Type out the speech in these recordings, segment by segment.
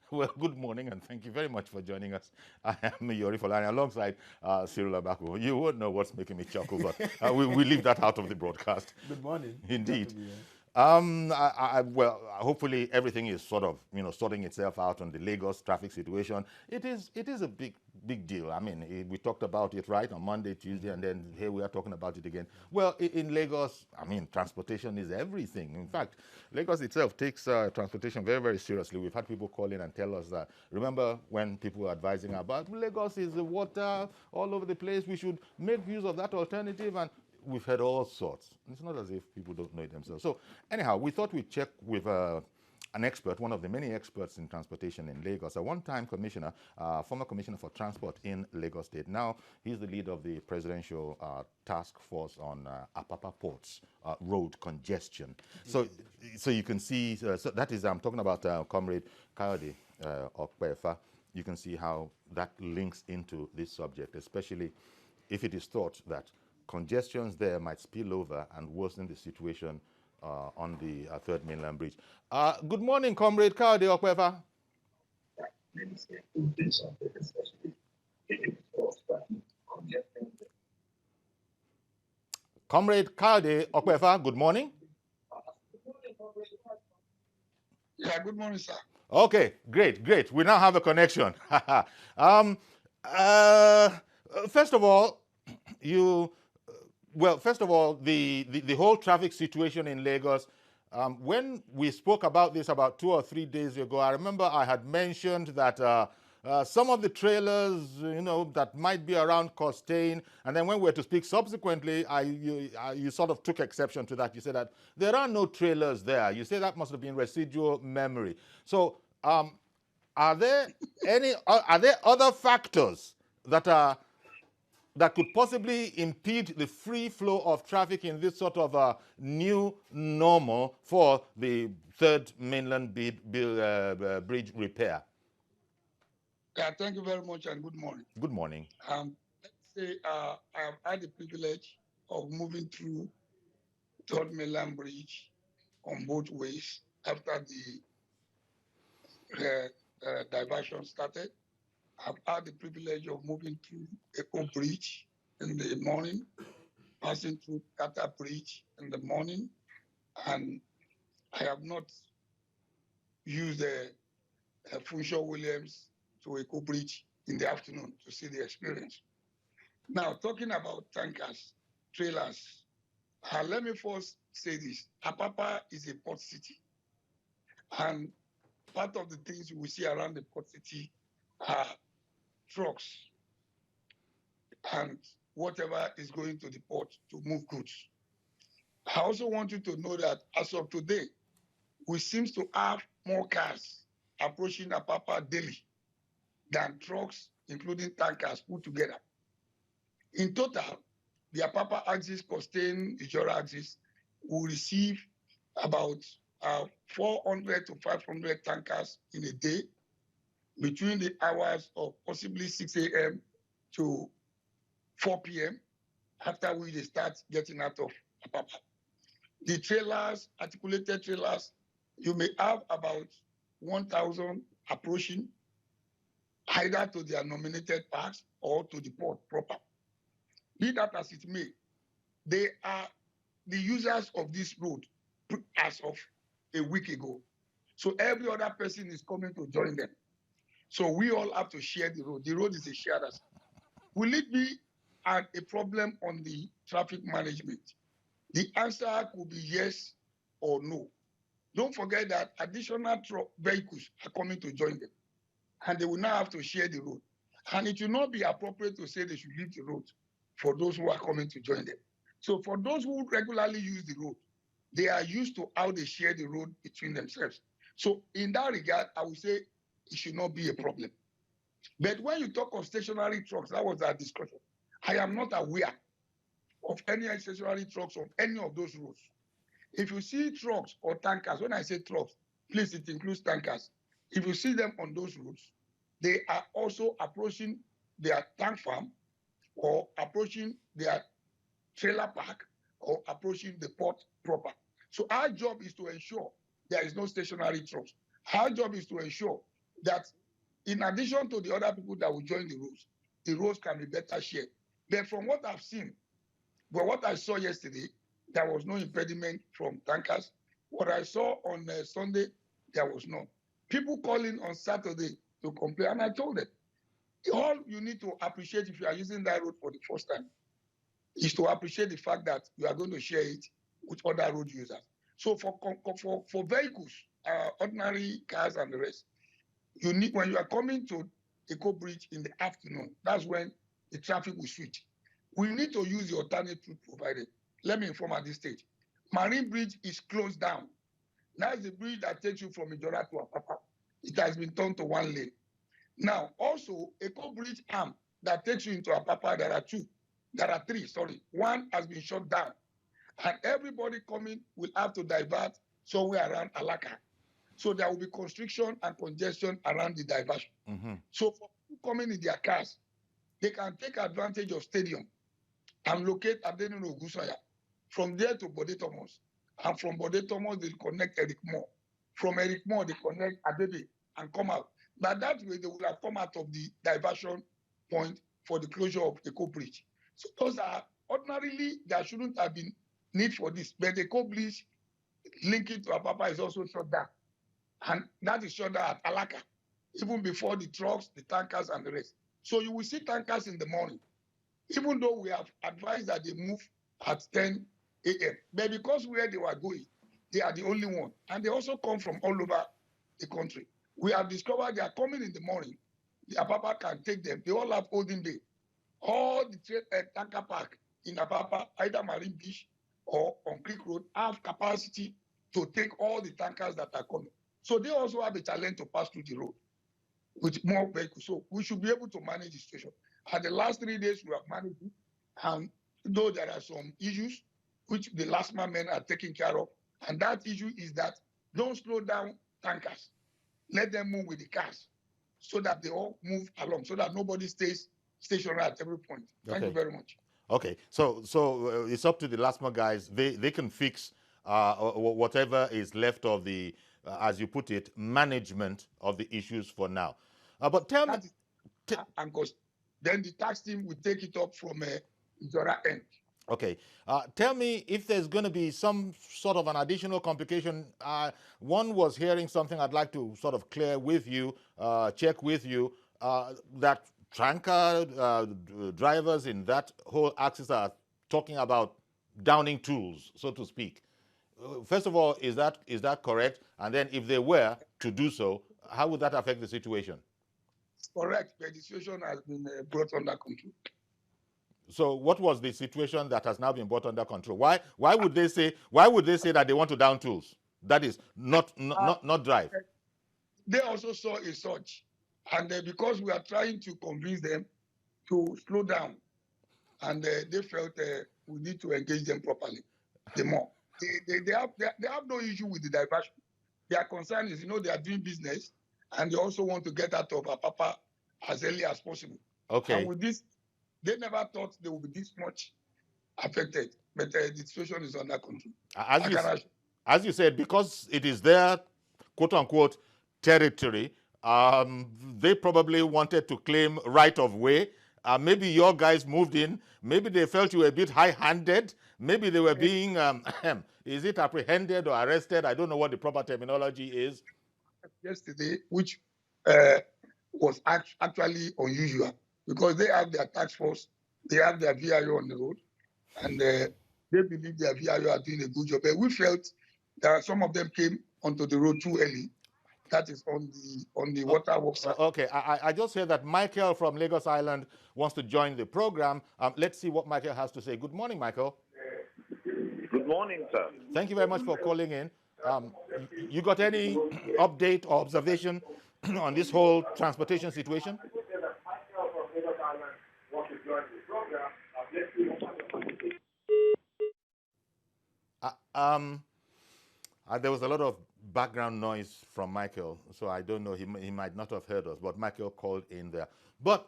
Well, good morning, and thank you very much for joining us. I am Yori Folani alongside Cyril Abaku. You won't know what's making me chuckle, but we leave that out of the broadcast. Good morning. Glad to Indeed. be here. Well, hopefully everything is sort of, sorting itself out on the Lagos traffic situation. It is a big deal. I mean, we talked about it right on Monday, Tuesday, and then here we are talking about it again. Well, in Lagos, I mean, transportation is everything. In fact, Lagos itself takes transportation very, very seriously. We've had people call in and tell us that. Remember when people were advising about Lagos is the water all over the place. We should make use of that alternative, and we've heard all sorts. It's not as if people don't know it themselves. So anyhow, we thought we'd check with an expert, one of the many experts in transportation in Lagos, a one-time commissioner, former commissioner for transport in Lagos State. Now he's the lead of the presidential task force on Apapa Ports road congestion. So you can see, so that is, I'm talking about Comrade Kayode Okpefa. You can see how that links into this subject, especially if it is thought that congestions there might spill over and worsen the situation on the Third Mainland Bridge. Good morning, Comrade Kayode Okpefa. Comrade Kayode Okpefa, good morning. Yeah, good morning, sir. Okay, great. We now have a connection. um, uh, first of all, the whole traffic situation in Lagos. When we spoke about this about 2 or 3 days ago, I remember I had mentioned that some of the trailers, that might be around Costain, and then when we were to speak subsequently, you sort of took exception to that. You said that there are no trailers there. You say that must have been residual memory. So, are there other factors that could possibly impede the free flow of traffic in this sort of new normal for the Third Mainland Bridge repair? Yeah, thank you very much and good morning. Good morning. Let's say I have had the privilege of moving through Third Mainland Bridge on both ways after the diversion started. I've had the privilege of moving through Echo Bridge in the morning, passing through Kata Bridge in the morning, and I have not used the Funshaw Williams to Echo Bridge in the afternoon to see the experience. Now, talking about tankers, trailers, let me first say this. Apapa is a port city. And part of the things we see around the port city are trucks and whatever is going to the port to move goods. I also want you to know that as of today, we seem to have more cars approaching Apapa daily than trucks, including tankers, put together. In total, the Apapa axis, Costain, Ijora axis will receive about 400 to 500 tankers in a day between the hours of possibly 6 a.m. to 4 p.m. after we start getting out of Apapa. The trailers, articulated trailers, you may have about 1,000 approaching either to their nominated parks or to the port proper. Be that as it may, they are the users of this road as of a week ago. So every other person is coming to join them. So we all have to share the road. The road is a shared asset. Will it be a problem on the traffic management? The answer could be yes or no. Don't forget that additional vehicles are coming to join them, and they will now have to share the road. And it will not be appropriate to say they should leave the road for those who are coming to join them. So for those who regularly use the road, they are used to how they share the road between themselves. So in that regard, I would say it should not be a problem. But when you talk of stationary trucks, that was our discussion. I am not aware of any stationary trucks on any of those roads. If you see trucks or tankers, when I say trucks, please, it includes tankers. If you see them on those roads, they are also approaching their tank farm or approaching their trailer park or approaching the port proper. So our job is to ensure there is no stationary trucks. Our job is to ensure that in addition to the other people that will join the roads can be better shared. But from what I've seen, but what I saw yesterday, there was no impediment from tankers. What I saw on Sunday, there was none. People calling on Saturday to complain, and I told them, all you need to appreciate if you are using that road for the first time is to appreciate the fact that you are going to share it with other road users. So for vehicles, ordinary cars and the rest, you need, when you are coming to Eco Bridge in the afternoon, that's when the traffic will switch. We need to use the alternate route provided. Let me inform at this stage. Marine Bridge is closed down. That's the bridge that takes you from Ijora to Apapa. It has been turned to one lane. Now, also, Eco Bridge arm that takes you into Apapa, there are three, sorry. One has been shut down. And everybody coming will have to divert somewhere around Alaka. So there will be constriction and congestion around the diversion. Mm-hmm. So for people coming in their cars, they can take advantage of Stadium and locate Adenino Gusaya. From there to Bode Thomas. And from Bode Thomas, they connect Eric Moore. From Eric Moore, they connect Adebe and come out. But that way, they will have come out of the diversion point for the closure of Eco Bridge. So those are, ordinarily, there shouldn't have been need for this. But the Eco Bridge linking to Apapa is also shut down. And that is shut down at Alaka, even before the trucks, the tankers, and the rest. So you will see tankers in the morning, even though we have advised that they move at 10 a.m. But because where they were going, they are the only one. And they also come from all over the country. We have discovered they are coming in the morning. The Apapa can take them. They all have holding day. All the tanker park in Apapa, either Marine Beach or on Creek Road, have capacity to take all the tankers that are coming. So they also have a challenge to pass through the road with more vehicles. So we should be able to manage the situation. And the last 3 days, we have managed it. And though there are some issues, which the last men are taking care of, and that issue is that don't slow down tankers. Let them move with the cars so that they all move along, so that nobody stays stationary at every point. Thank you very much. Okay, so it's up to the LASMA guys. They can fix whatever is left of the, as you put it, management of the issues for now. But tell me, and then the tax team will take it up from Ijora end. Okay, tell me if there's going to be some sort of an additional complication. One was hearing something I'd like to sort of clear with you, check with you, that tanker drivers in that whole axis are talking about downing tools, so to speak. First of all, is that correct? And then if they were to do so, how would that affect the situation? Correct. The situation has been brought under control. So what was the situation that has now been brought under control? Why would they say that they want to down tools? That is not drive. They also saw a surge, and because we are trying to convince them to slow down, and they felt we need to engage them properly. The more they have no issue with the diversion. Their concern is, they are doing business, and they also want to get out of Apapa as early as possible. Okay. And with this, they never thought they would be this much affected, but the situation is under control. As you said, because it is their quote-unquote territory, they probably wanted to claim right of way. Maybe your guys moved in. Maybe they felt you were a bit high-handed. Maybe they were being, is it apprehended or arrested? I don't know what the proper terminology is. Yesterday, which was actually unusual, because they have their task force, they have their VIO on the road, and they believe their VIO are doing a good job. But we felt that some of them came onto the road too early. That is on the water works. Okay, I just heard that Michael from Lagos Island wants to join the program. Let's see what Michael has to say. Good morning, Michael. Good morning, sir. Thank you very much for calling in. You got any update or observation on this whole transportation situation? There was a lot of background noise from Michael, so I don't know, he might not have heard us, but Michael called in there. But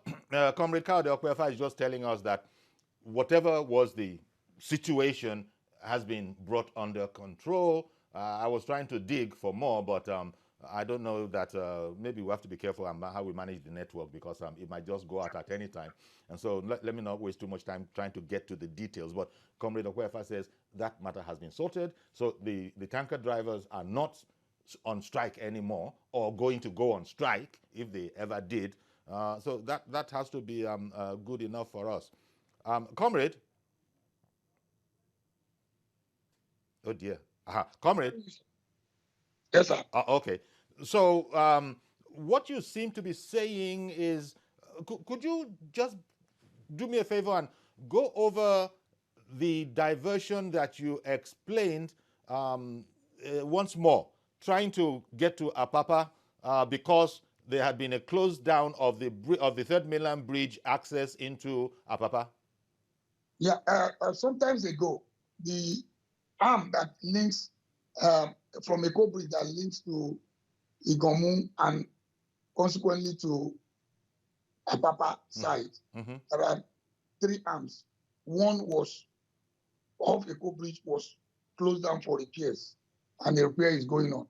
Comrade Kaude Okwefa is just telling us that whatever was the situation has been brought under control. I was trying to dig for more, but I don't know that maybe we have to be careful how we manage the network, because it might just go out at any time. And so let me not waste too much time trying to get to the details. But Comrade Okwefa says that matter has been sorted. So the tanker drivers are not on strike anymore, or going to go on strike if they ever did. So that has to be good enough for us. Comrade? Oh dear. Comrade? Yes, sir. Okay. So what you seem to be saying is, could you just do me a favor and go over the diversion that you explained once more, trying to get to Apapa because there had been a close down of the Third Mainland Bridge access into Apapa? Yeah, sometimes ago, the arm that links from Eko Bridge that links to Igomu and consequently to Apapa side, there are 3 arms. One was off Eko Bridge, was closed down for repairs, and the repair is going on.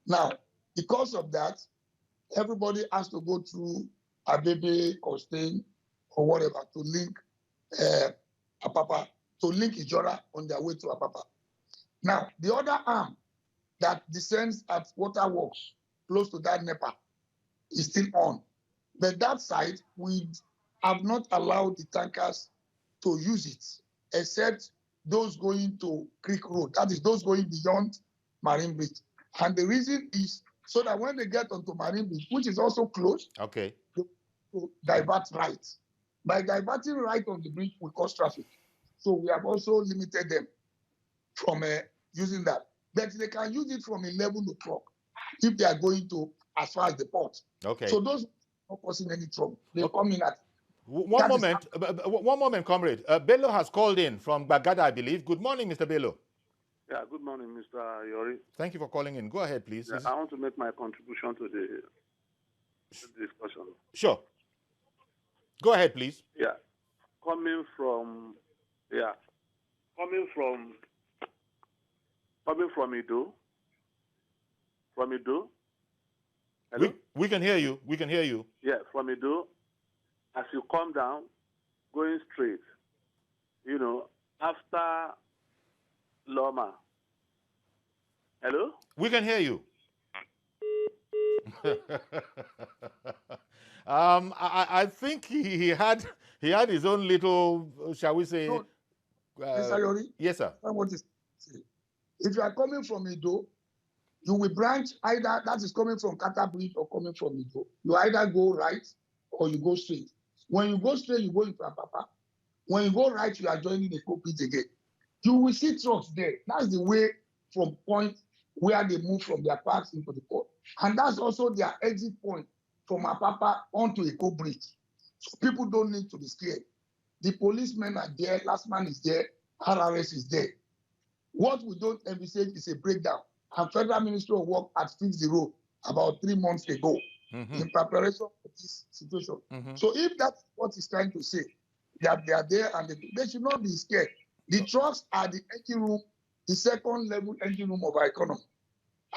Now, because of that, everybody has to go through Abebe or Stain or whatever to link Apapa, to link Ijora on their way to Apapa. Now, the other arm that descends at Waterworks, close to that NEPA, is still on. But that side, we have not allowed the tankers to use it, except those going to Creek Road, that is, those going beyond Marine Bridge. And the reason is so that when they get onto Marine Bridge, which is also closed, okay, to divert right. By diverting right on the bridge, we cause traffic. So we have also limited them from using that. But they can use it from 11 o'clock if they are going to as far as the port. Okay. So those are not causing any trouble. They come in at... One moment, comrade. Bello has called in from GBAGADA, I believe. Good morning, Mr. Bello. Yeah, good morning, Mr. Yori. Thank you for calling in. Go ahead, please. Yeah, I want to make my contribution to the discussion. Sure. Go ahead, please. Yeah. Coming from Ido. From Ido. Hello? We can hear you. We can hear you. Yeah, from Ido. As you come down, going straight, after Loma. Hello? We can hear you. I think he had his own little, shall we say? No, Mr. Yori, yes, sir. If you are coming from Ido, you will branch either that is coming from Kata Bridge or coming from Ido. You either go right or you go straight. When you go straight, you go into Apapa. When you go right, you are joining the Eko Bridge again. You will see trucks there. That's the way from point where they move from their parks into the port. And that's also their exit point from Apapa onto Eko Bridge. So people don't need to be scared. The policemen are there, last man is there, RRS is there. What we don't envisage is a breakdown. And Federal Ministry of Work had fixed the road about 3 months ago in preparation for this situation. So if that's what he's trying to say, that they are there and they should not be scared. The trucks are the engine room, the second level engine room of our economy.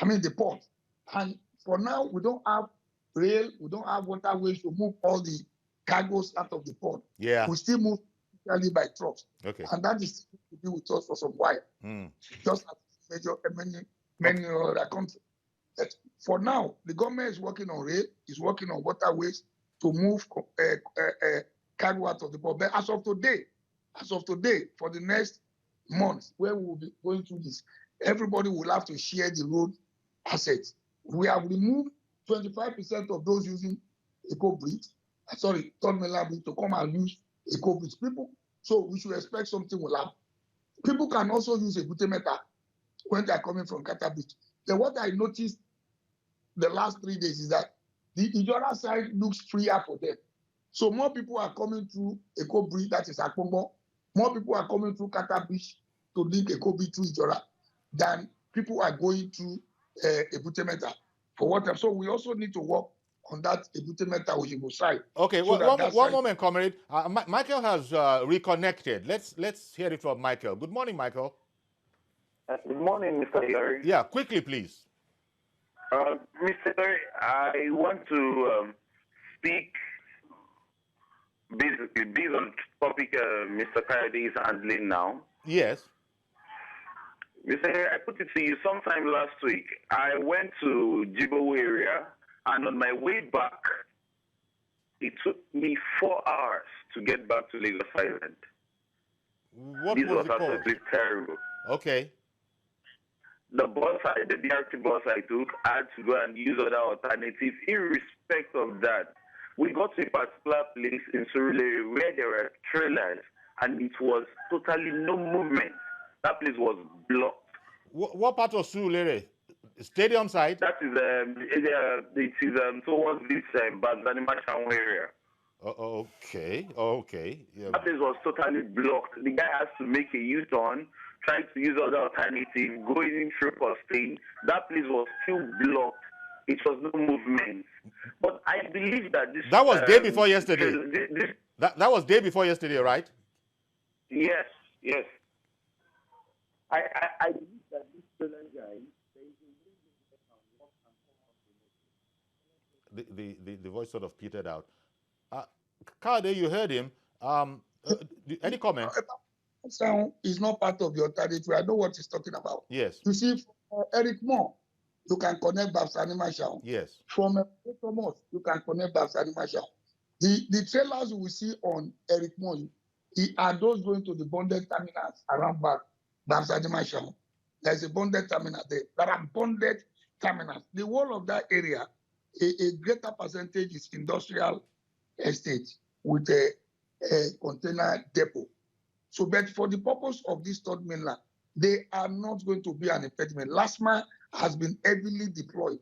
I mean, the port. And for now, we don't have rail, we don't have waterways to move all the cargoes out of the port. Yeah. We still move by trucks. Okay. And that is to be with us for some while. Just as many other countries. But for now, the government is working on rail, is working on waterways to move cargo out of the port. But as of today, for the next month, where we will be going through this, everybody will have to share the road assets. We have removed 25% of those using Third Mainland Bridge to come and use Eko Bridge. People, so we should expect something will happen. People can also use a Butemeta when they are coming from Kata Bridge. Then what I noticed the last 3 days is that the Ijora side looks freer for them. So more people are coming through Eko Bridge, that is Akongo. More people are coming through Kata Bridge to link Eko Bridge to Ijora than people are going through Ebutemeta for water. So we also need to work on that Ebutemeta Ojibo side. Okay, so one moment, comrade. Michael has reconnected. Let's hear it from Michael. Good morning, Michael. Good morning, Mr. Yori. Yeah, quickly, please. Mr. Perry, I want to speak basically based on topic Mr. Kayode is handling now. Yes. Mr. Perry, I put it to you sometime last week. I went to Jibo area, and on my way back, it took me 4 hours to get back to Lagos Island. What This was was the cause? absolutely terrible. Okay. The BRT bus I took, I had to go and use other alternatives. Irrespective of that, we got to a particular place in Surulere where there were trailers, and it was totally no movement. That place was blocked. What part of Surulere? Stadium side? That is it is towards this Banzani area. Okay. Yeah. That place was totally blocked. The guy has to make a U-turn, trying to use other alternatives, going through Costain. That place was still blocked. It was no movement. But I believe that this... That was day before yesterday. That was day before yesterday, right? Yes. I believe that this present guy... The voice sort of petered out. Kayode, you heard him. Any comment? Sound is not part of the alternative. I know what he's talking about. Yes. You see, Eric Moore, you can connect Babsani Marshall. Yes. From Thomas, you can connect Babsani Marshall. The trailers we see on Eric Moore are those going to the bonded terminals around Babsani Marshall. There's a bonded terminal there. There are bonded terminals. The whole of that area, a greater percentage is industrial estate with a container depot. So, but for the purpose of this Third Mainland, they are not going to be an impediment. LASMA has been heavily deployed,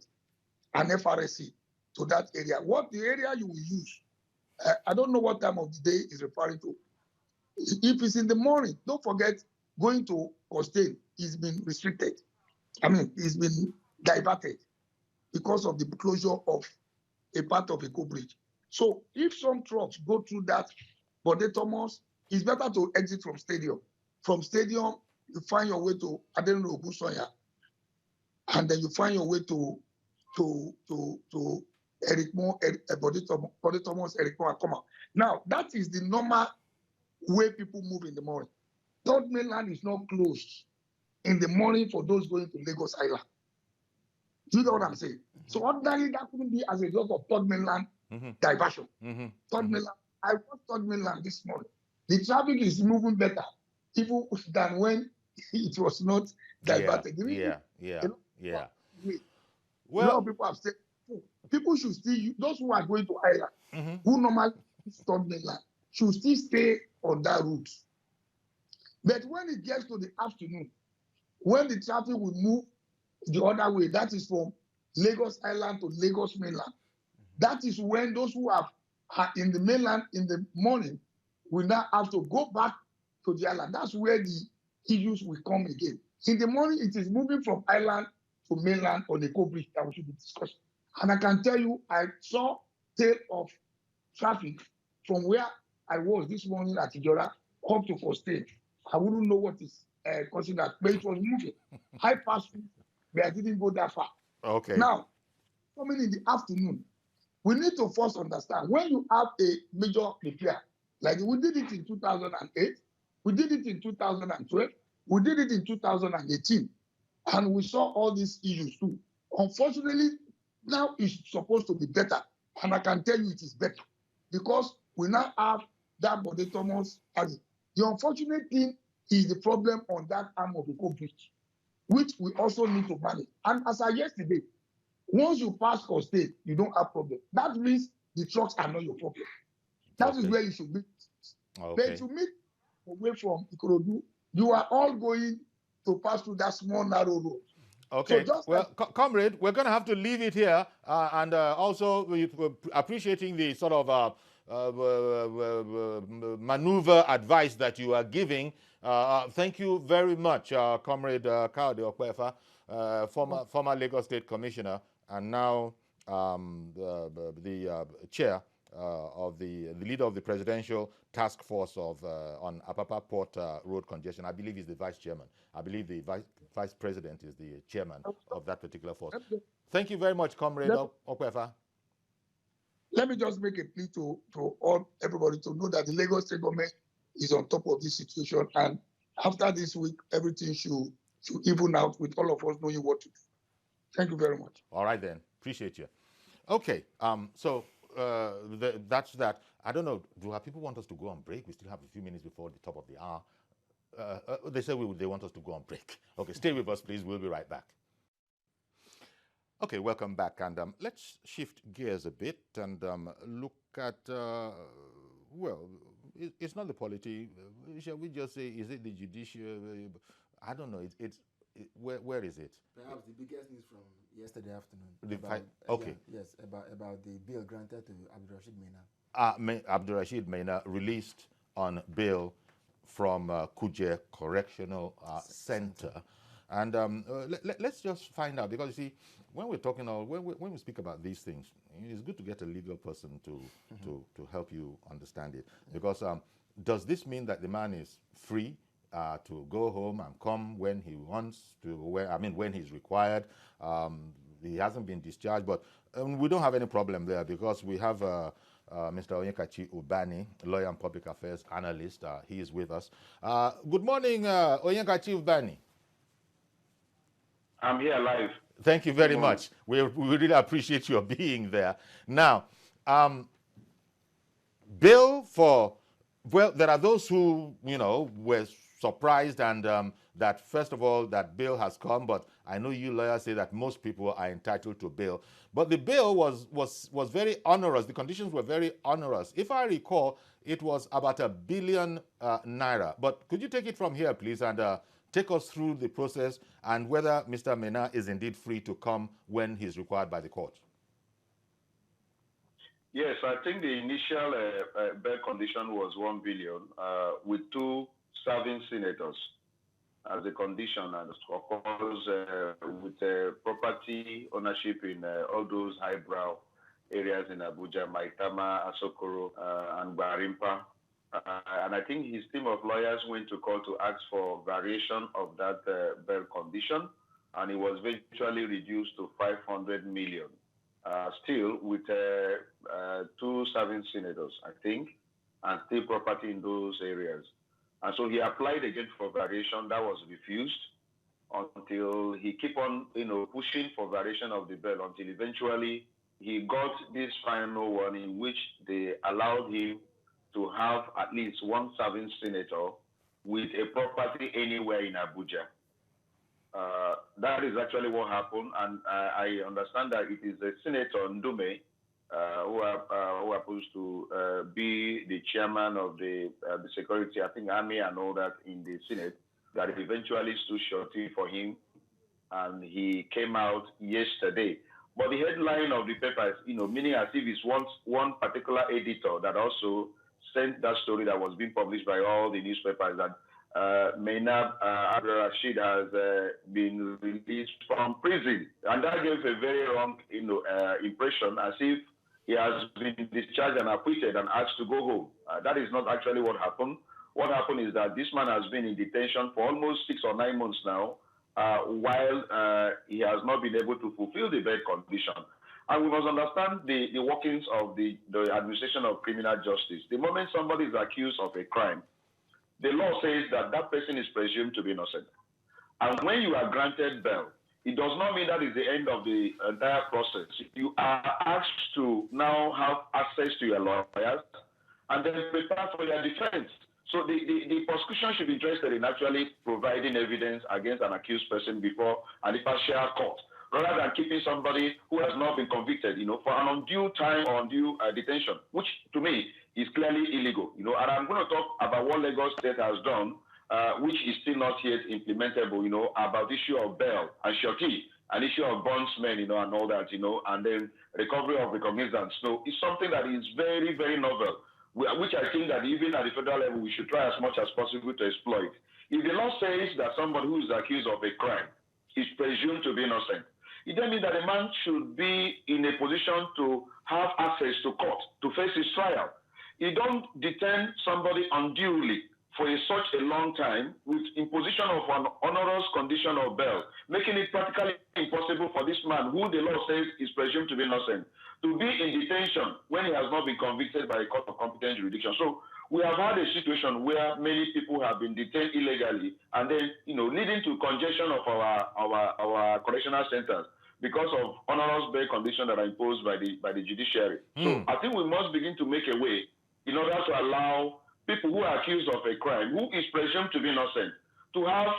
an FRSC, to that area. What the area you will use, I don't know what time of the day is referring to. If it's in the morning, don't forget going to Costain is been restricted. It's been diverted because of the closure of a part of Eco Bridge. So if some trucks go through that, Bode Thomas, it's better to exit from stadium. From stadium, you find your way to Adenro Ogusoya, and then you find your way to Eric Moore, Bode Thomas, Eric Moore, come out. Now, that is the normal way people move in the morning. Third Mainland is not closed in the morning for those going to Lagos Island. Do you know what I'm saying? So ordinarily, that couldn't be as a result of Third Mainland diversion. Third Mainland. I watched Third Mainland this morning. The traffic is moving better, even than when it was not diverted. Yeah. Well, a lot of people have said people should still, those who are going to Island, who normally Third Mainland, should still stay on that route. But when it gets to the afternoon, when the traffic will move the other way, that is from Lagos Island to Lagos Mainland. That is when those who are in the mainland in the morning will now have to go back to the island. That's where the issues will come again. In the morning, it is moving from island to mainland on the Eco Bridge that we should be discussing. And I can tell you, I saw tail of traffic from where I was this morning at Ijora up to Costain. I wouldn't know what is causing that, but it was moving. I passed through, but I didn't go that far. Okay. Now, coming in the afternoon, we need to first understand when you have a major repair, like we did it in 2008, we did it in 2012, we did it in 2018, and we saw all these issues too. Unfortunately, now it's supposed to be better, and I can tell you it is better because we now have that Bode Thomas. The unfortunate thing is the problem on that arm of the Eco Bridge, which we also need to manage. And as I yesterday, once you pass Costain, you don't have problem. That means the trucks are not your problem. That is where you should be. But to meet away from Ikorodu, you are all going to pass through that small, narrow road. Okay. So well, comrade, we're going to have to leave it here. And also, we're appreciating the sort of maneuver advice that you are giving. Thank you very much, Comrade Kayode Okwefa, former Lagos State Commissioner, and now the chair the leader of the presidential task force of on Apapa Port road congestion. I believe he's the vice chairman. I believe the vice president is the chairman of that particular force. Thank you very much, Comrade Okwefa. Let me just make a plea to all everybody to know that the Lagos State government is on top of this situation, and after this week, everything should even out with all of us knowing what to do. Thank you very much. All right then, appreciate you. Okay, so that's that. I don't know, do our people want us to go on break? We still have a few minutes before the top of the hour. They say they want us to go on break. Okay, stay with us, please. We'll be right back. Okay, welcome back, and let's shift gears a bit and look at, well, it's not the polity. Shall we just say, is it the judiciary? I don't know. Where is it? Perhaps the biggest news from yesterday afternoon. Okay. Yes, about the bail granted to Abdulrasheed Maina. Abdulrasheed Maina released on bail from Kuje Correctional Center. And let's just find out, because you see, when we're talking, when we speak about these things, it's good to get a legal person to help you understand it. Because does this mean that the man is free to go home and come when he wants to, when he's required? He hasn't been discharged, but we don't have any problem there, because we have Mr. Onyekachi Ubani, lawyer and public affairs analyst. He is with us. Good morning, Onyekachi Ubani. I'm here live. Thank you very much. We really appreciate your being there. Now, bill for, well, there are those who, were surprised and that, first of all, that bill has come, but I know you lawyers say that most people are entitled to bail. But the bill was very onerous. The conditions were very onerous. If I recall, it was about ₦1 billion naira. But could you take it from here, please, and take us through the process and whether Mr. Maina is indeed free to come when he's required by the court? Yes, I think the initial bail condition was 1 billion with 2 serving senators as a condition, and of course with property ownership in all those highbrow areas in Abuja, Maitama, Asokoro, and Barimpa. And I think his team of lawyers went to court to ask for variation of that bail condition, and it was eventually reduced to 500 million. Still with 2 serving senators, I think, and still property in those areas. And so he applied again for variation. That was refused until he kept on, pushing for variation of the bail until eventually he got this final one in which they allowed him to have at least 1 serving senator with a property anywhere in Abuja. That is actually what happened, and I understand that it is the Senator Ndume who happens to be the chairman of the security, I think, army and all that in the Senate, that eventually stood shorty for him, and he came out yesterday. But the headline of the paper is, meaning as if it's one particular editor that also sent that story that was being published by all the newspapers, that Maina Abdulrasheed has been released from prison, and that gave a very wrong, impression, as if he has been discharged and acquitted and asked to go home. That is not actually what happened. What happened is that this man has been in detention for almost 6 or 9 months now, while he has not been able to fulfill the bail condition. And we must understand the workings of the administration of criminal justice. The moment somebody is accused of a crime, the law says that that person is presumed to be innocent. And when you are granted bail, it does not mean that is the end of the entire process. You are asked to now have access to your lawyers and then prepare for your defense. So the prosecution should be interested in actually providing evidence against an accused person before an impartial court, rather than keeping somebody who has not been convicted, for an undue time or undue detention, which to me is clearly illegal. And I'm going to talk about what Lagos State has done, which is still not yet implementable, about the issue of bail and surety, an issue of bondsmen, and all that, and then recovery of recognizance. So it's something that is very, very novel, which I think that even at the federal level, we should try as much as possible to exploit. If the law says that somebody who is accused of a crime is presumed to be innocent, It then means that a man should be in a position to have access to court, to face his trial. You don't detain somebody unduly for such a long time with imposition of an onerous condition of bail, making it practically impossible for this man, who the law says is presumed to be innocent, to be in detention when he has not been convicted by a court of competent jurisdiction. So we have had a situation where many people have been detained illegally, and then, leading to congestion of our correctional centers because of onerous bail conditions that are imposed by the judiciary. So I think we must begin to make a way in order to allow people who are accused of a crime, who is presumed to be innocent, to have,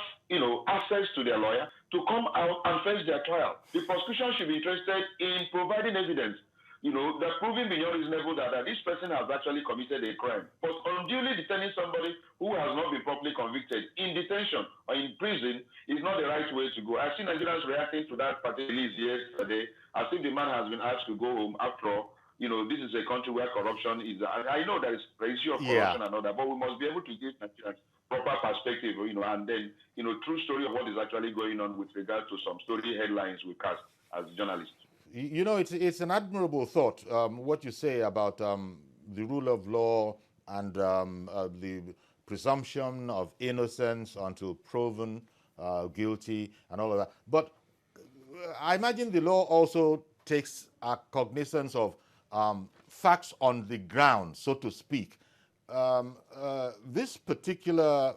access to their lawyer, to come out and face their trial. The prosecution should be interested in providing evidence, that proving beyond reasonable doubt that this person has actually committed a crime. But unduly detaining somebody who has not been properly convicted in detention or in prison is not the right way to go. I've seen Nigerians reacting to that particular release yesterday. I think the man has been asked to go home after all. This is a country where corruption is. I know there is the issue of corruption and all that, but we must be able to give Nigerians proper perspective, and then, true story of what is actually going on with regard to some story headlines we cast as journalists. It's an admirable thought, what you say about the rule of law and the presumption of innocence until proven guilty and all of that. But I imagine the law also takes cognizance of facts on the ground, so to speak. This particular,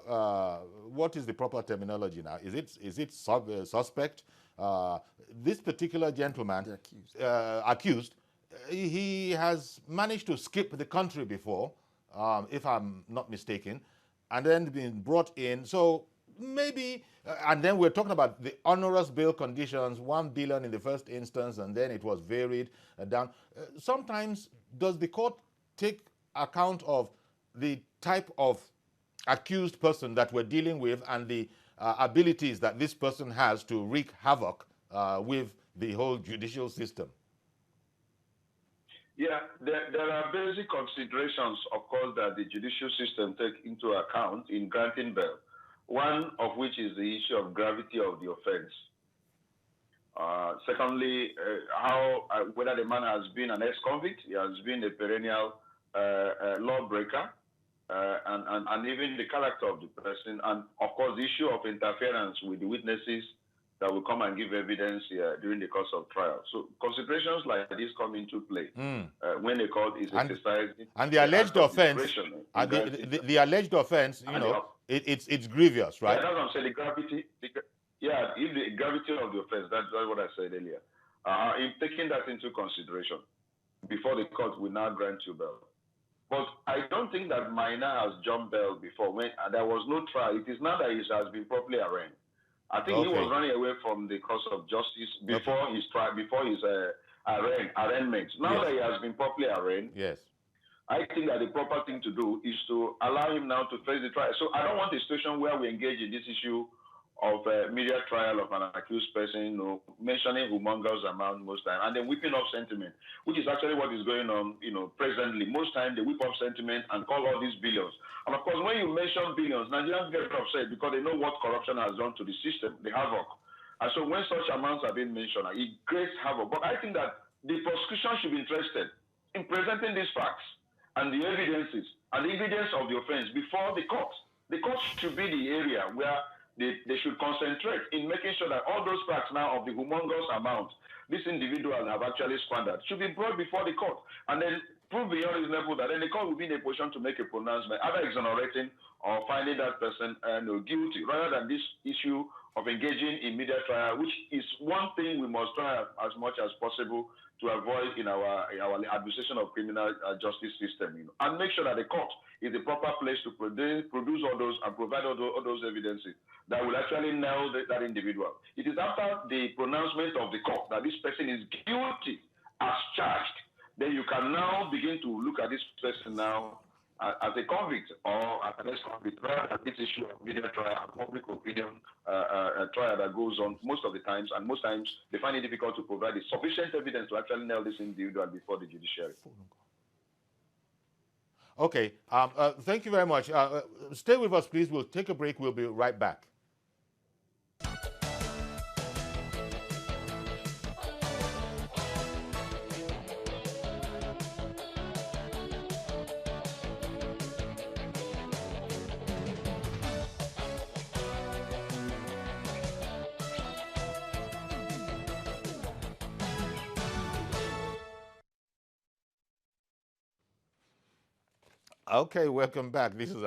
what is the proper terminology now? Is it suspect? This particular gentleman, accused, he has managed to skip the country before, if I'm not mistaken, and then been brought in. So maybe, and then we're talking about the onerous bail conditions, 1 billion in the first instance, and then it was varied down. Sometimes, does the court take account of the type of accused person that we're dealing with and the abilities that this person has to wreak havoc with the whole judicial system? Yeah, there are basic considerations, of course, that the judicial system takes into account in granting bail. One of which is the issue of gravity of the offense. Secondly, whether the man has been an ex-convict, he has been a perennial lawbreaker, and even the character of the person, and of course the issue of interference with the witnesses that will come and give evidence during the course of trial. So considerations like this come into play when the court is exercising. And the alleged offense, the alleged offense, it's grievous, right? Yeah, that's what I'm saying. The gravity, if the gravity of the offense, that's what I said earlier. In taking that into consideration, before the court will now grant you bail. But I don't think that Maina has jumped bail before. When there was no trial, it is now that he has been properly arraigned. I think he was running away from the course of justice before his trial, before his arraignment. Now that he has been properly arraigned, I think that the proper thing to do is to allow him now to face the trial. So I don't want a situation where we engage in this issue of media trial of an accused person, mentioning humongous amount most time, and then whipping up sentiment, which is actually what is going on, presently. Most time they whip up sentiment and call all these billions. And of course, when you mention billions, Nigerians get upset because they know what corruption has done to the system, the havoc. And so when such amounts are being mentioned, it creates havoc. But I think that the prosecution should be interested in presenting these facts and the evidences and the evidence of the offense before the court. The court should be the area where they should concentrate in making sure that all those facts now of the humongous amount these individuals have actually squandered should be brought before the court and then prove beyond reasonable that then the court will be in a position to make a pronouncement, either exonerating or finding that person guilty, rather than this issue of engaging in media trial, which is one thing we must try as much as possible to avoid in our administration of criminal justice system, and make sure that the court is the proper place to produce all those and provide all those evidences that will actually nail that individual. It is after the pronouncement of the court that this person is guilty as charged, then you can now begin to look at this person now as a convict or as an ex-convict, rather than this issue of media trial and public opinion trial that goes on most of the times, and most times they find it difficult to provide the sufficient evidence to actually nail this individual before the judiciary. Okay, thank you very much. Stay with us, please. We'll take a break. We'll be right back. Okay, welcome back. This is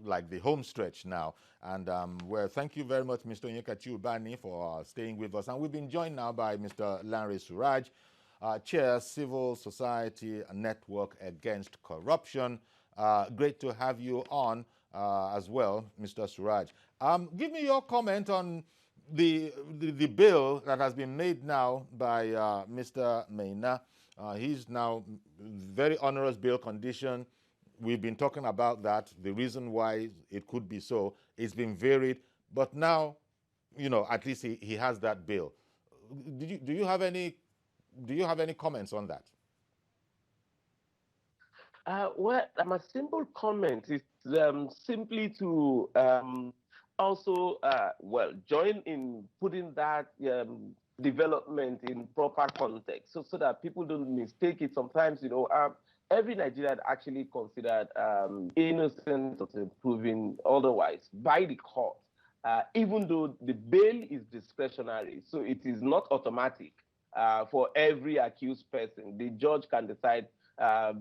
like the home stretch now. And well, thank you very much, Mr. Onyeka Bani, for staying with us. And we've been joined now by Mr. LANRE SURAJ, Chair, Civil Society Network Against Corruption. Great to have you on as well, Mr. SURAJ. Give me your comment on the bill that has been made now by Mr. Maina. He's now very onerous bill condition. We've been talking about that, the reason why it could be so. It's been varied, but now, at least he has that bill. Do you have any comments on that? Well, my simple comment is simply to also, join in putting that development in proper context, so that people don't mistake it. Sometimes, every Nigerian actually considered innocent until proven otherwise by the court, even though the bail is discretionary, so it is not automatic for every accused person. The judge can decide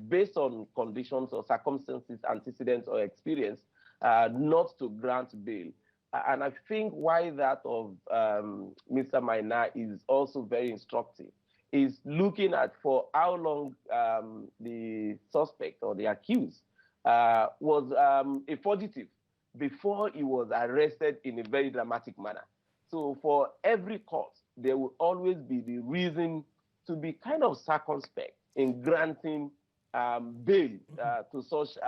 based on conditions or circumstances, antecedents, or experience, not to grant bail. And I think why that of Mr. Maina is also very instructive is looking at for how long the suspect or the accused was a fugitive before he was arrested in a very dramatic manner. So for every court, there will always be the reason to be kind of circumspect in granting bail to such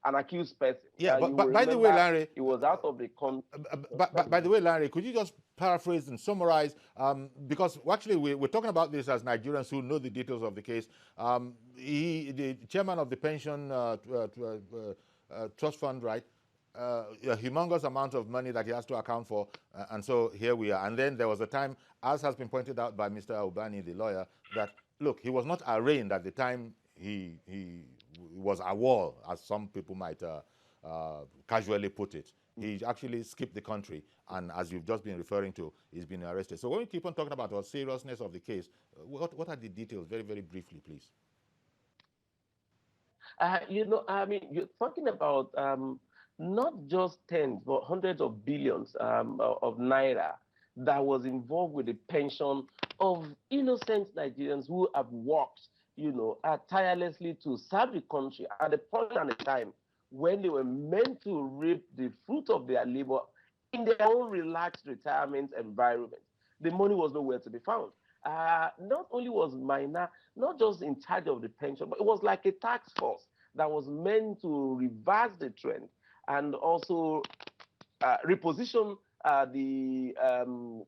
an accused person. Yeah, but by the way, LANRE, it was out of the by the way, LANRE, could you just paraphrase and summarize? Because actually, we're talking about this as Nigerians who know the details of the case. The chairman of the pension trust fund, right? A humongous amount of money that he has to account for, and so here we are. And then there was a time, as has been pointed out by Mr. Ubani, the lawyer, that look, he was not arraigned at the time he was a wall, as some people might casually put it. He actually skipped the country, and as you've just been referring to, he's been arrested. So when we keep on talking about the seriousness of the case, what are the details? Very, very briefly, please. You're talking about not just tens, but hundreds of billions of naira that was involved with the pension of innocent Nigerians who have worked, tirelessly to serve the country at the point and the time when they were meant to reap the fruit of their labor in their own relaxed retirement environment. The money was nowhere to be found. Not only was Maina not just in charge of the pension, but it was like a task force that was meant to reverse the trend and also reposition the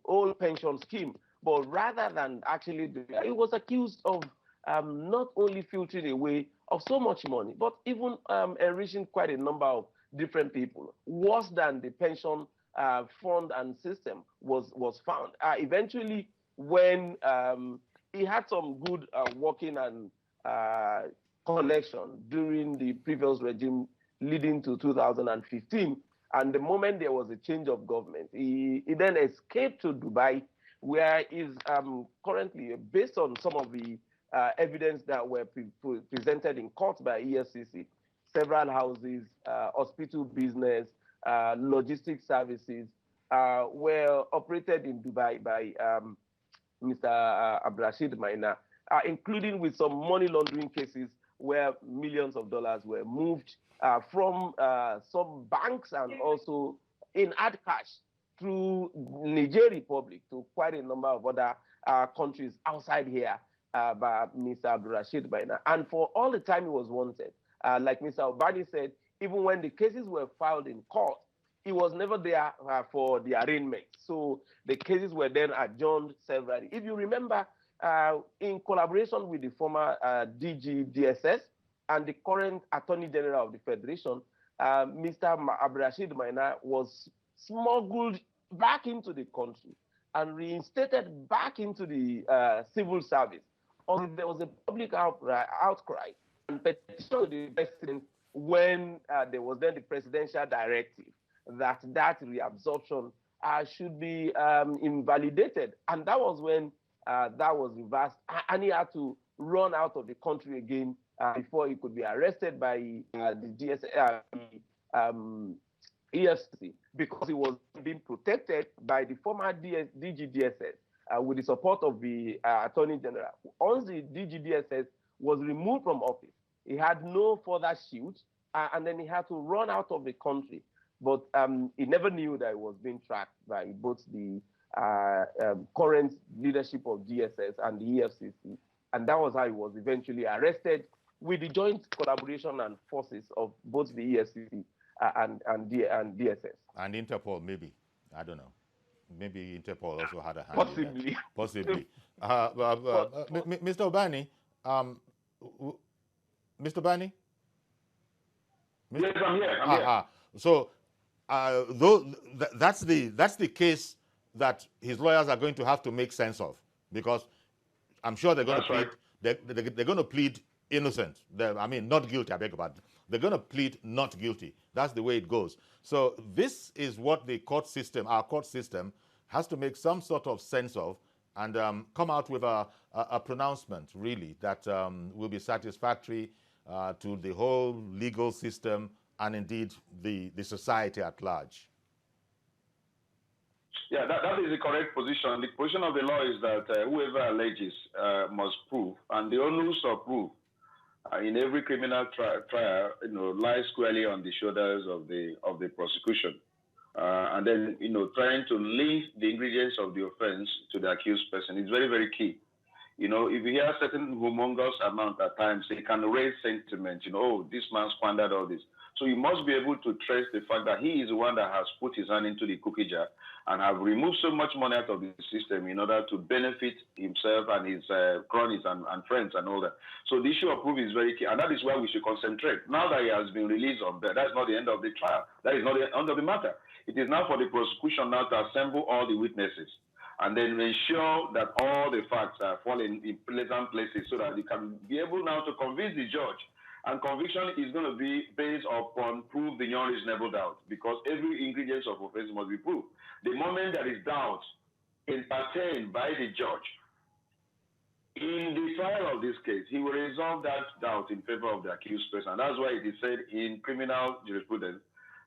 old pension scheme. But rather than actually doing it, it was accused of not only filtering away of so much money, but even enriching quite a number of different people. Worse than the pension fund and system was found. Eventually, when he had some good working and connection during the previous regime leading to 2015, and the moment there was a change of government, he then escaped to Dubai, where he's currently, based on some of the evidence that were presented in court by EFCC, several houses, hospital business, logistics services were operated in Dubai by Mr. Abdulrasheed Maina, including with some money laundering cases where millions of dollars were moved from some banks and also in hard cash through Niger Republic to quite a number of other countries outside here by Mr. Abdulrasheed Maina. And for all the time he was wanted, like Mr. Obani said, even when the cases were filed in court, he was never there for the arraignment. So the cases were then adjourned severally. If you remember, in collaboration with the former DG DSS and the current Attorney General of the Federation, Mr. Abdulrasheed Maina was smuggled back into the country and reinstated back into the civil service. Although there was a public outcry and petition to the president when there was then the presidential directive that reabsorption should be invalidated. And that was when that was reversed, and he had to run out of the country again before he could be arrested by the EFCC, because he was being protected by the former DGDSS with the support of the Attorney General. Once the DGDSS was removed from office, he had no further shield, and then he had to run out of the country. But he never knew that he was being tracked by both the current leadership of DSS and the EFCC. And that was how he was eventually arrested with the joint collaboration and forces of both the EFCC and DSS. And Interpol, maybe. I don't know. Maybe Interpol also had a hand Possibly. in that. Possibly. Mr. Obani, Mr. Obani? Yes, I'm here. So, that's the case that his lawyers are going to have to make sense of, because I'm sure they're going to plead. Right. They're going to plead innocent. Not guilty. I beg your pardon. They're going to plead not guilty. That's the way it goes. So this is what the court system, our court system, has to make some sort of sense of, and come out with a pronouncement, really, that will be satisfactory to the whole legal system and indeed the society at large. Yeah, that is the correct position. The position of the law is that whoever alleges must prove, and the onus of proof in every criminal trial, lies squarely on the shoulders of the prosecution, and then trying to link the ingredients of the offense to the accused person is very, very key. If you hear a certain humongous amount at times, it can raise sentiment. Oh, this man squandered all this. So you must be able to trace the fact that he is the one that has put his hand into the cookie jar and have removed so much money out of the system in order to benefit himself and his cronies and friends and all that. So the issue of proof is very key, and that is where we should concentrate. Now that he has been released on bail, that's not the end of the trial. That is not the end of the matter. It is now for the prosecution now to assemble all the witnesses and then ensure that all the facts are falling in pleasant places so that they can be able now to convince the judge. And conviction is going to be based upon proof beyond reasonable doubt, because every ingredient of offense must be proved. The moment there is doubt entertained by the judge in the trial of this case, he will resolve that doubt in favor of the accused person. And that's why it is said in criminal jurisprudence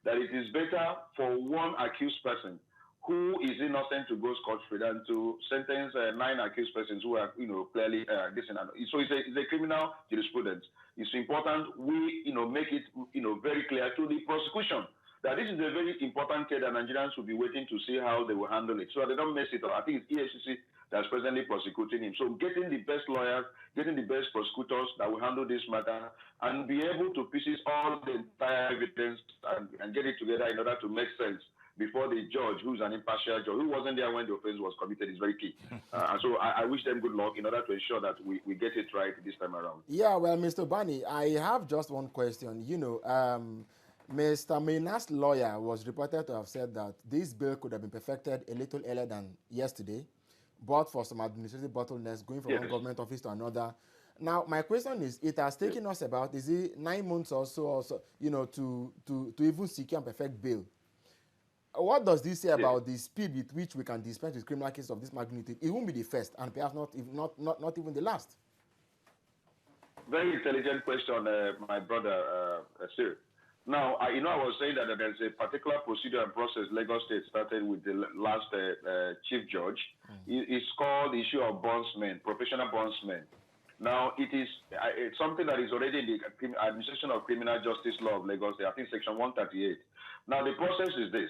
that it is better for one accused person who is innocent to go scot-free than to sentence 9 accused persons who are, clearly innocent. So it's a criminal jurisprudence. It's important we, make it, very clear to the prosecution that this is a very important case that Nigerians will be waiting to see how they will handle it, so that they don't mess it up. I think it's EFCC that's presently prosecuting him. So getting the best lawyers, getting the best prosecutors that will handle this matter and be able to pieces all the entire evidence and get it together in order to make sense before the judge, who's an impartial judge, who wasn't there when the offense was committed, is very key. And so I wish them good luck in order to ensure that we get it right this time around. Yeah, well, Mr. Bani, I have just one question. Mr. Mina's lawyer was reported to have said that this bill could have been perfected a little earlier than yesterday, but for some administrative bottlenecks going from one government office to another. Now, my question is, it has taken us about, 9 months or so, to even secure and perfect bill. What does this say about the speed with which we can dispense with criminal cases of this magnitude? It won't be the first, and perhaps not even the last. Very intelligent question, my brother, Sir. Now, I was saying that there's a particular procedure and process Lagos State started with the last chief judge. It's called the issue of bondsmen, professional bondsmen. Now, it's something that is already in the Administration of Criminal Justice Law of Lagos State, I think Section 138. Now, the process is this.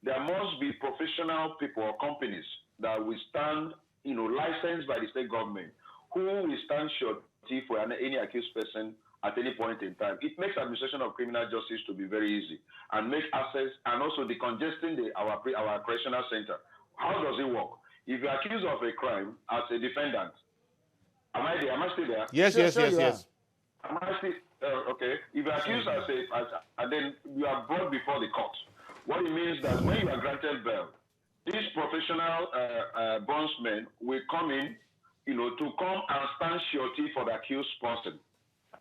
There must be professional people or companies that will stand, licensed by the state government, who will stand surety for any accused person at any point in time. It makes administration of criminal justice to be very easy and make access, and also decongesting our correctional center. How does it work? If you're accused of a crime as a defendant, am I there? Am I still there? Yes. Am I still okay? If you're accused and then you are brought before the court. What it means that when you are granted bail, these professional bondsmen will come in, to come and stand surety for the accused person.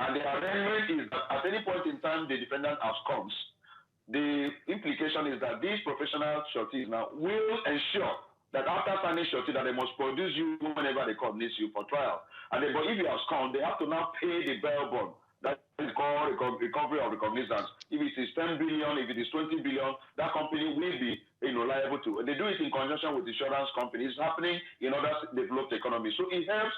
And the arrangement is that at any point in time the defendant absconds, the implication is that these professional sureties now will ensure that after signing surety that they must produce you whenever the court needs you for trial. And then, but if you abscond, they have to now pay the bail bond. That is called recovery of recognizance. If it is 10 billion, if it is 20 billion, that company will be liable to. They do it in conjunction with insurance companies. It's happening in other developed economies. So it helps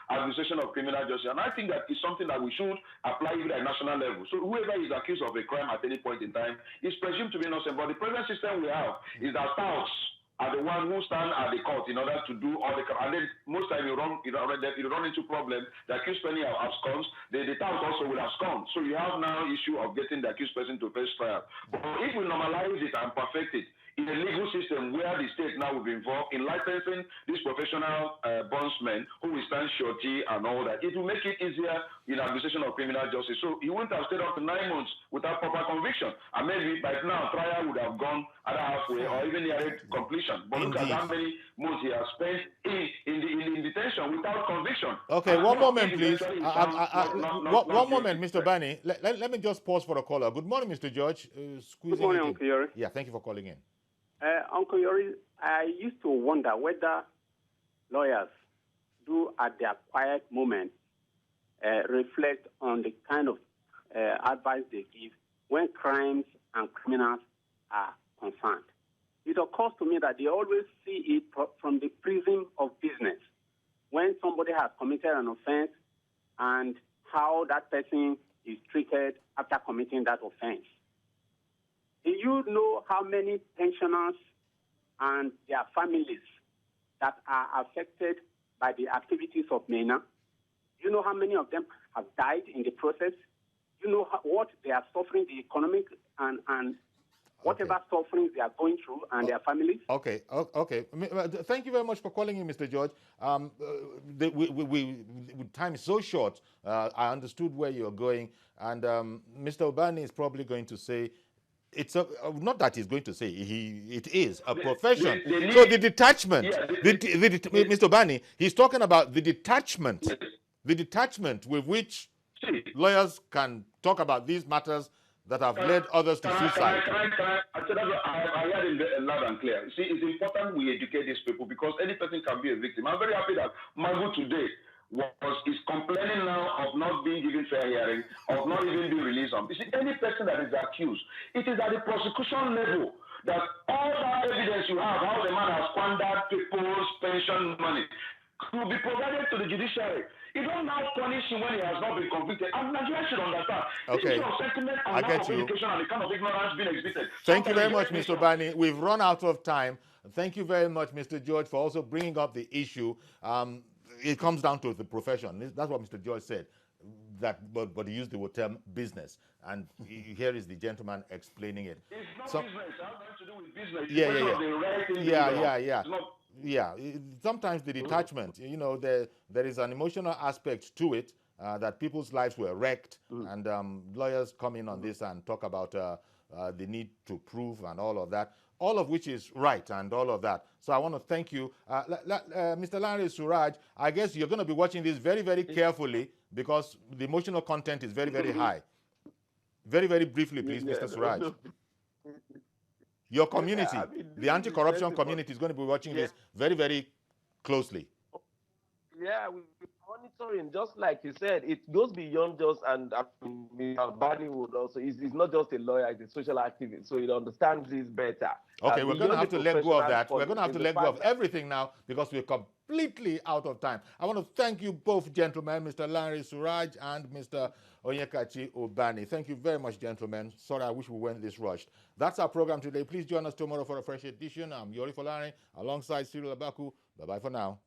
administration of criminal justice. And I think that is something that we should apply even at national level. So whoever is accused of a crime at any point in time is presumed to be innocent. But the present system we have is that touts are the one who stand at the court in order to do all the, and then most time you run into problem. The accused person absconds, the tout also will abscond. So you have now issue of getting the accused person to face trial. But if we normalize it and perfect it in a legal system where the state now will be involved in licensing these professional bondsmen who will stand surety and all that, it will make it easier in administration of criminal justice. So he wouldn't have stayed up to 9 months without proper conviction, and maybe by now trial would have gone either halfway or even near completion. But look at how many months he has spent in detention without conviction. Okay, one moment, please. One moment, Mr. Bani. Let me just pause for a caller. Good morning, Mr. George. Good morning, Uncle Yori. Yeah, thank you for calling in. Uncle Yori, I used to wonder whether lawyers do, at their quiet moment, reflect on the kind of advice they give when crimes and criminals are concerned. It occurs to me that they always see it from the prism of business. When somebody has committed an offense and how that person is treated after committing that offense. Do you know how many pensioners and their families that are affected by the activities of Maina? You know how many of them have died in the process? You know what they are suffering, the economic and whatever sufferings they are going through and their families? Okay. Thank you very much for calling in, Mr. George. Time is so short. I understood where you're going. And Mr. Obani is probably going to say, not that he's going to say, it is a profession. So the detachment, Mr. Bani, he's talking about the detachment with which lawyers can talk about these matters that have led others to suicide. I heard it loud and clear. See, it's important we educate these people because any person can be a victim. I'm very happy that Magu today is complaining now of not being given fair hearing, of not even being released on. You see, any person that is accused, it is at the prosecution level that all that evidence you have, how the man has squandered people's pension money, will be provided to the judiciary. You don't now punish him when he has not been convicted. And Nigeria should understand. Okay. This is your sentiment and lack of education and the kind of ignorance being exhibited. Thank you very much, Mr. Bani. We've run out of time. Thank you very much, Mr. George, for also bringing up the issue. It comes down to the profession. That's what Mr. George said. But he used the term business, and here is the gentleman explaining it. It's not business. It has nothing to do with business. Yeah. Sometimes the detachment, there is an emotional aspect to it that people's lives were wrecked, and lawyers come in on this and talk about the need to prove and all of that. All of which is right and all of that. So I want to thank you. Mr. LANRE, SURAJ, I guess you're going to be watching this very, very carefully because the emotional content is very, very high. Very, very briefly, please, Mr. SURAJ. Your community, the anti-corruption community is going to be watching this very, very closely. Yeah, we're monitoring, just like you said, it goes beyond just, and Mr. Bani would also, he's not just a lawyer, he's a social activist, so he understands this better. Okay, we're going to have to let go of that. We're going to have to let go of everything now because we're completely out of time. I want to thank you both, gentlemen, Mr. LANRE SURAJ and Mr. Onyekachi Obani. Thank you very much, gentlemen. Sorry, I wish we weren't this rushed. That's our program today. Please join us tomorrow for a fresh edition. I'm Yori Folari alongside Cyril Abaku. Bye-bye for now.